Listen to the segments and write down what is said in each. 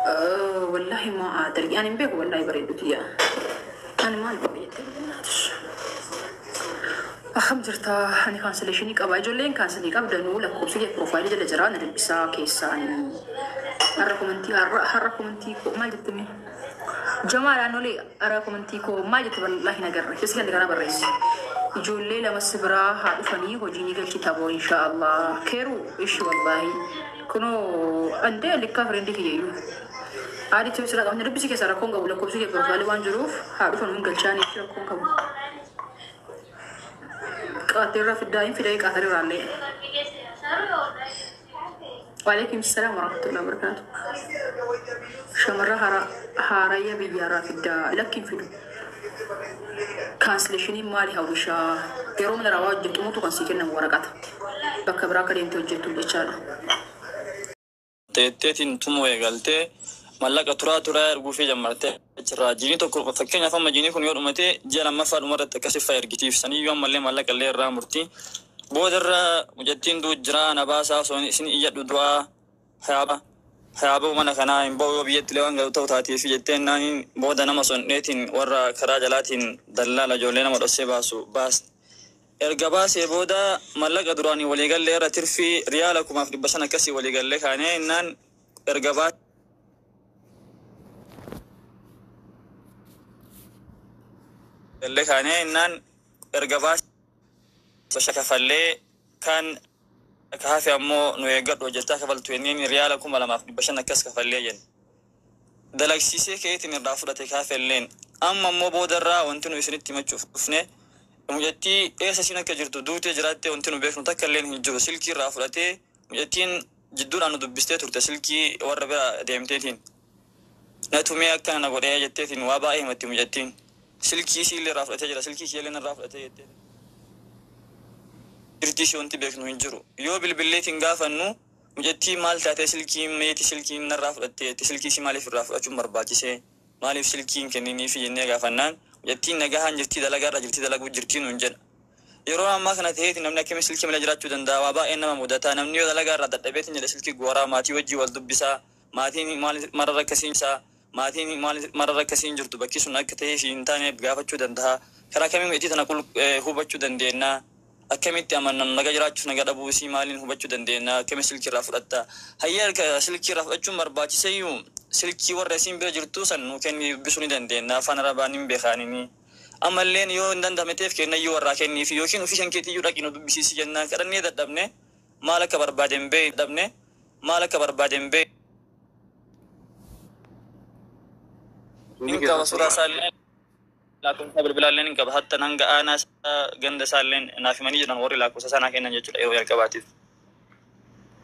والله ما أدري يعني مبيه والله بريدو يا أنا ما نبي أخم جرتا أنا كانسليشني كابا جولين كانسلي كاب دنو لكم سيجي بروفايل جل جران البسا كيساني هركومنتي كو ما جتمي جمال أنا لي أراكومنتي كو ما جت والله نجرب بس كان نجرب الرئيس جولي لما السبرا هادفني وجيني قال كتابه إن شاء الله كيرو إيش والله كنو عندي اللي كافر عندي كيلو عادي تبي أنا ربي كيس أراكم قبل لكم سيجي بروفايل وان جروف هادفن من قال شاني أراكم قبل كاتيرا في الدايم في دايك كاتيرا عليه وعليكم السلام ورحمة الله وبركاته شمرة هارية بيجارة في الدا لكن في كانسليشني مالي هاوشا يروم نراواج جتموتو كنسيكنا ورقات بكبرا كريم توجتو بيشالا تيتين تومو يغالتي مالك ترى يرغو في جمرتي جرا جيني تو فكينا فما جيني كون يور امتي جالا ما فاد مره تكسي فاير جيتيف سني يوم مالك اللي رامرتي بودر مجتين دو جرا نباسا سوني سن يدو دوا حيابو من خنا بو بيت لوان غوتو تاتي في جتين نان بودا نمسون نيتين ورا كراجلاتين دلالا جولينا مدوسي باسو باس ارغباس بودا مالك دراني وليغال ليرا ترفي ريالكم في بسنا كسي وليغال لك اني نان ارغباس لك اني نان ارغباس فشكفلي كان كافي امو نو يغد وجتا كفل 20 ريالكم ولا ما في بسنا كس كفلي ين دلك سيسي كيتين رافدت كافي لين اما مو بودرا وانتو يسنتي مچوفنه مجتي اساسنا كجرتو دوتي جراتي وانتو بيخنو تكلين هجو سلكي رافلتي مجتين جدور انو دبستي ترت سلكي وربا ديمتين نتومي كان غوري جتين وابا ايمتي مجتين سلكي سيلي رافلتي جرا سلكي كيلين رافلتي جرتي شونتي بيخنو هجرو يو بالبليتين غافنو مجتي مال تاتي سلكي ميتي سلكي نرافلتي سلكي سي مالي في رافلتي مرباجي سي مالي في سلكي كنيني في جنيه غافنان يتين نجاهن جرتي دلقة جرتي دلقة جرتي نونجن يرونا ما كانت هي نمنا كم سلكي من الجرات جدا وابا إنما مدتا نمني دلقة رد البيت نجلس سلكي جوارا ماتي وجي والدبسا ماتي مرة كسين سا ماتي مرة كسين جرتو بكي سنة كتير في إنتاني بجافة جدا ده كلا كم يمتي تناقول هو بجدا دينا أكمل تأمن نجارات شو نجار أبو سيمالين هو بجدا دينا كم سلكي رافضتا هيا سلكي رافض مرباطي سيوم سلكي ورسيم بجرتو سنو كان يبسوني دندنا فنربانين بخانيني أما اللين يو ندم دمتيف كنا يو راكني في يوكين وفي شنكتي يو راكينو بسيسي جنة كرني دبنة مالك بربادم بي دبنة مالك بربادم بي إنك وصورة سالين لكن قبل بلالين إنك بحتى نانجا أنا جند سالين نافي مني جنا وري لكم ساسنا كنا نجتول أيوة يركباتي.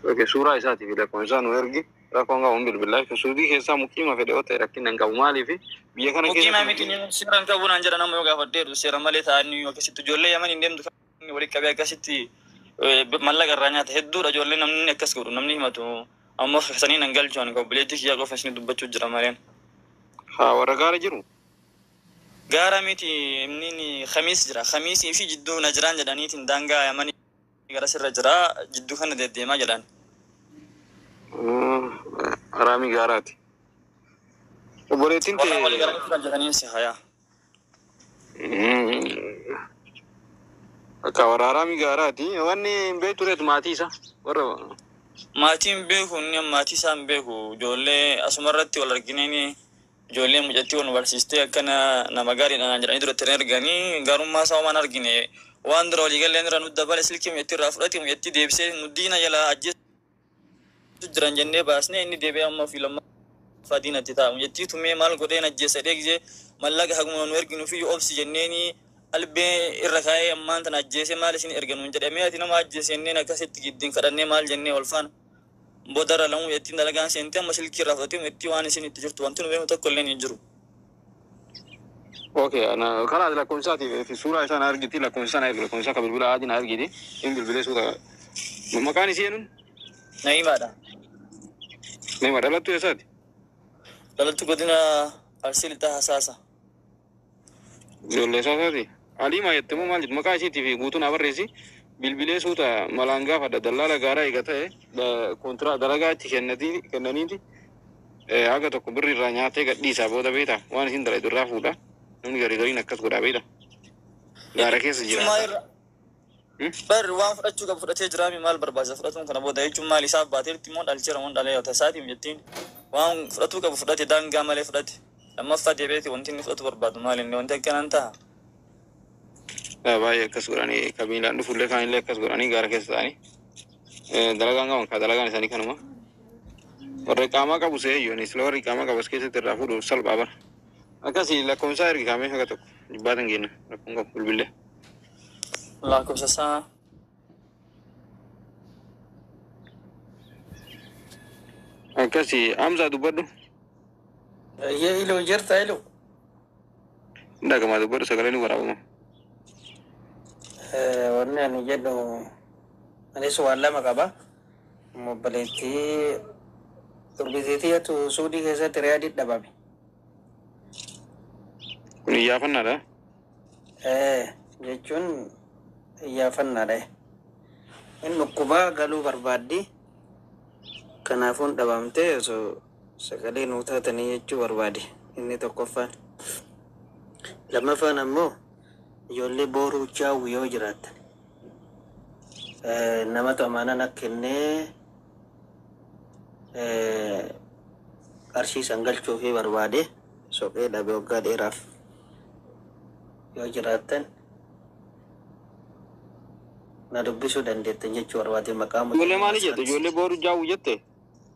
اوكي سورة إساتي في لكم إنسان ويرجي راكونغا أمبل بالله كسودي كيسا مقيمة في دوت لكن نانجا ومالي في بيكنا كيسا مقيمة ميتين سيران كابون أنجرا نمو يوغا فدير سيران مالي ثاني وكسيتو جولي يمن إندم دفعني ولي كبيا كسيتي مالك الرانيات هدو رجولي نمني كسكورو نمني ماتو أما فسنين أنجل جوان كوبليتي كيا كوفسني دبتشو جرا مالين ها ورقارة جرو غارا ميتي منيني خميس جرا خميس في جدو نجران جدانيتين دانغا يمني غرا سر جرا جدو خن دي ما جدان رامي غاراتي وبوليتين تي والله ولي غرا جدانين سهايا كورا رامي غاراتي واني بيتوريت ماتيسا ورا ماتين بيهو نيم ماتي سام بيهو جولي أسمرتي ولا رجنيني جولي مجتي ونورسيستي كنا نمغاري أنا جراني درو ترينر غني غارم ما سوا ما نرجني واندرو ليجا لينرا ندبال سلكي ميتي رافرتي ميتي ديبسي ندينا يلا أجي تجران جنة باسني إني ديبي أما فيلم فادينا تتا ميتي ثمي مال قدينا جسدك جي ملاك هجوم نورجنو في أوبسي جنيني البي الركاي أما أنت نجسي مال سين إرجعون جد أمي أتينا ما جسي إننا كاسيت جدين كرني مال جنة والفان بودر لهم يتين دلقان سنتين مسل كي رافضتهم يتي واني سن تجرت وانتم بيهم تكلين يجرو. اوكي انا خلاص لكم ساتي في صورة عشان ارجتي لكم سنة لكم سنة قبل بلا عادي نارجتي إن بالبلاد سودا مكاني سينون نعم هذا نعم هذا لا تو ساتي لا تقدنا أرسل تحساسا جل ساتي علي ما يتمو مالك مكاني تي في غوتو نابرسي بالبلاد سودا ملانغا فدا دلالة غارا يكتة كونترا دلقا تكنتي كننيتي Aga tokko birri irraa nyaatee gadhiisaa booda beektaa waan isin dalagu irraa fuudha. Namni gariin akkas godhaa beektaa. Gaara keessa jira. Bar waan fudhachuu qabu fudhatee jiraami maal barbaachisa fudhatuun kana booda jechuun maal isaa baateetti immoo dhalcheera moo dhalee yoo tasaati jettiin waan fudhatuu qabu fudhate daangaa malee fudhate lammaffaa deebi'eeti wanti inni fudhatu barbaadu maal inni wanti akkanaan ta'a. Baay'ee akkas godhanii kabiinaan dhufullee kaanillee akkas godhanii gaara keessa ta'anii dalagaan qaban kaa dalagaan isaanii kanuma. Warri qaamaa qabu seeyyoon sila warri qaamaa qabu as keessatti irraa fuudhu salphaa bara. Akkasii lakkoofsaa ergi kaamee haga tokko jibbaatan kenna rakkoon qabu bilbilee. Lakkoofsa isaa akkasii Hamzaa dubbadhu. Iluu jirta iluu. Dhagamaa dubbadhu sagalee nu waraabama. Wanni ani jedhu anis waan lama qaba. Obboleettii durbisiitiyyatu suudii keessatti riyaadii dhabame. Kun iyyaafannaadha? Jechuun iyyaafannaadha. Inni dhukkubaa galuu barbaaddi. Kanaafuu dhabamtee osoo sagalee nuu taatanii jechuu barbaade inni tokkoffaan. Lammaffaan ammoo ijoollee booruu jaawwi yoo jiraattan namatu amaanaan akka kennee qarshii san galchuu fi barbaade soqee dhabe waggaa dheeraaf yoo jiraattan na dubbisuu dandeettan jechuu barbaade maqaa ijoollee maali jette ijoollee booruu jaawwi jette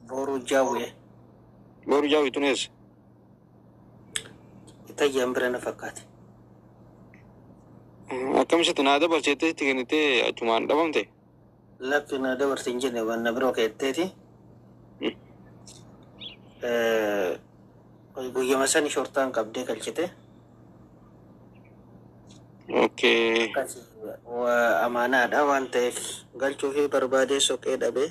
booruu jaawwi booruu jaawwi tunees itayyaan bira na fakkaate akkamitti naa dabarseetti kennitee achumaan dhabamte lakki na dabarsin jenne waan na biroo keetteeti guyyama sani shortaan qabdee galchite okay amaanaadha waan ta'eef galchuu fi barbaadee soqee dhabe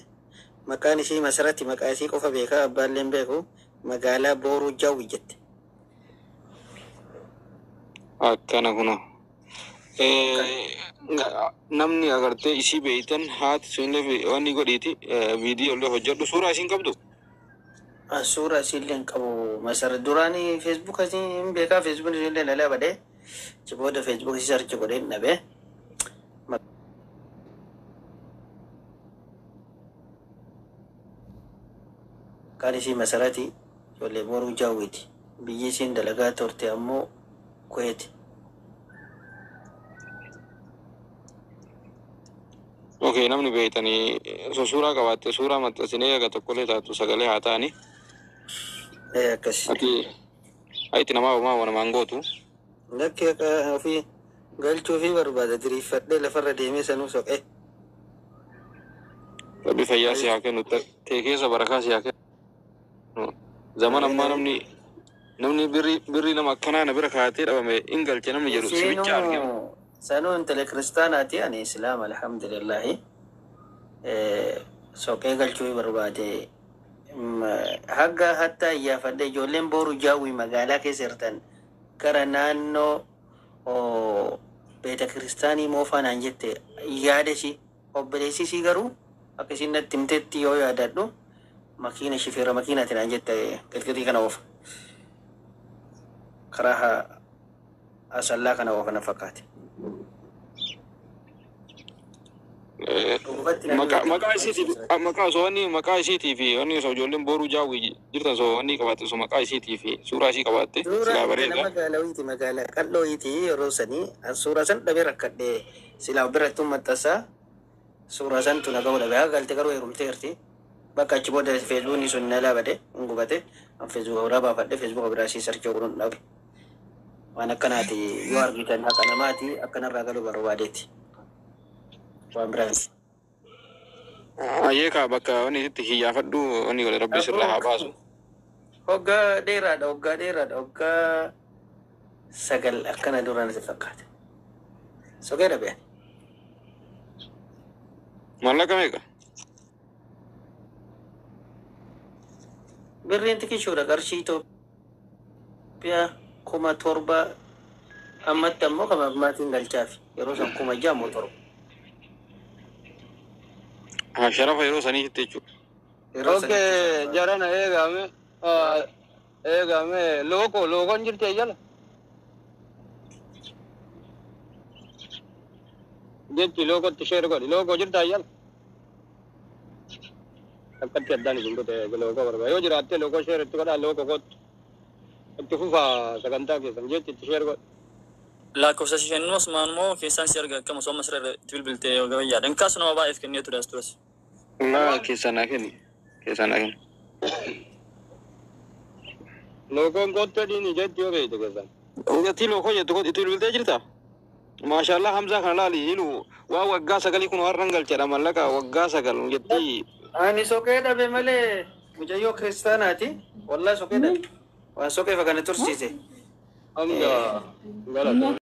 maqaan isii masarratti maqaa isii qofa beekaa abbaalleen beeku magaalaa booruu jaawwi jette akkana kuno namni agartee isii beeytan haati sunillee wanni godhiiti viidiyoo illee hojjedhu suuraa isiin qabdu suuraa isiillee qabu masara duraanii feesbuuk asiin beekaa feesbuuk isiillee lalee badee booda feesbuuk isii sarchi godhee dhabe maqaan isii masarati ijoollee booruu jaawwiiti biyyi isiin dalagaa turte ammoo kuweeti okay namni beeytanii so suuraa qabaatte suuraa maxxansinee aga tokkollee taatu sagalee haa ta'ani akkas ayti namaa homaa wanamaan gootu lakki ofii galchuu fi barbaada diriiffadhee lafarra deemee sanuu soqee rabbi fayyaa si haa kennu tee keessa barakaa si haa kennu zaman ammaa namni birrii nama akkanaa na bira kaatee dhabame in galche namni jedhu si bicha argama sanuu intele kiristaanaati ani islaam alhamdulillahi soqee galchuu barbaade hagga hatta iyyaafadhe ijoolleen booruu jaawwi magaalaa keessa jirtan gara naannoo beeta kiristaanii moofaanaan jette yaada ishii obboleessi ishii garuu akka isiin natti himtetti yoo yaadadhu makiina shifeera makiinaatiin aan jette qilqirii kana oofa karaa asallaa kana oofa na fakkaate maqaa isiitii fi wanni osoo ijoolleen booruu jaawwi jirtan osoo wanni qabaatte osoo maqaa isiitii fi suuraa ishii qabaatte silaa bareeda magaalaa qal'ooyiiti yeroo sanii suuraa san dhabee rakkadhe silaa birattuu maxxansaa suuraa san tuna ga'uu dhabe haa galte garuu heerumtee jirti bakka achi booda feesbuukni sun na laabade hin gubate an feesbuuka biraa baafadhe feesbuuka biraa ishii sarchii godhuun dhabe waan akkanaati yoo argitan haqa namaati akkanarraa galuu barbaadeeti waan biraati. Ayyee kaa bakka wanni itti hiyyaafadhu wanni godhe rabbi sirraa haa baasu. Hoggaa dheeraadha hoggaa 9 akkana duraan si fakkaate. Soqee dhabee. Mallaqa meeqa? Birriin tikishuudha qarshii Itoophiyaa 7,000 ammatti ammoo kama maatiin galchaafi yeroo san 6,000 sharafa yeroo saniitti jechuudha. yeroo Okay, jarana eegame eega me logoon jirti jala jechi logootti sheer godhi logoo jirta jala akkatti addaan isin godhe logoo barbaada yoo jiraatte logoo sheer itti godhaa logoo kottu itti fufaa sagantaa keessan jechi itti sheer godhi. lakkoofsa isheen Osmaan moo keessaan si arga akkama sooma sirra itti bilbiltee yoo gabayyaa dhankaas nama baay'eef kennee turas turas. Keessaan naa kenni. Logoon kottu dhiini jetti yoo beekte keessan. Ati logoo jettu itti bilbiltee jirta? Maashaallah Hamzaa kana laali ilu waa waggaa sagalii kun warran galchedha mallaqa waggaa sagal jetti. Ani soqee dhabe malee mucayyoo kiristaanaati. Wallahi soqee dhabe. Waan soqee fakkaate tursiise. Hanga galata.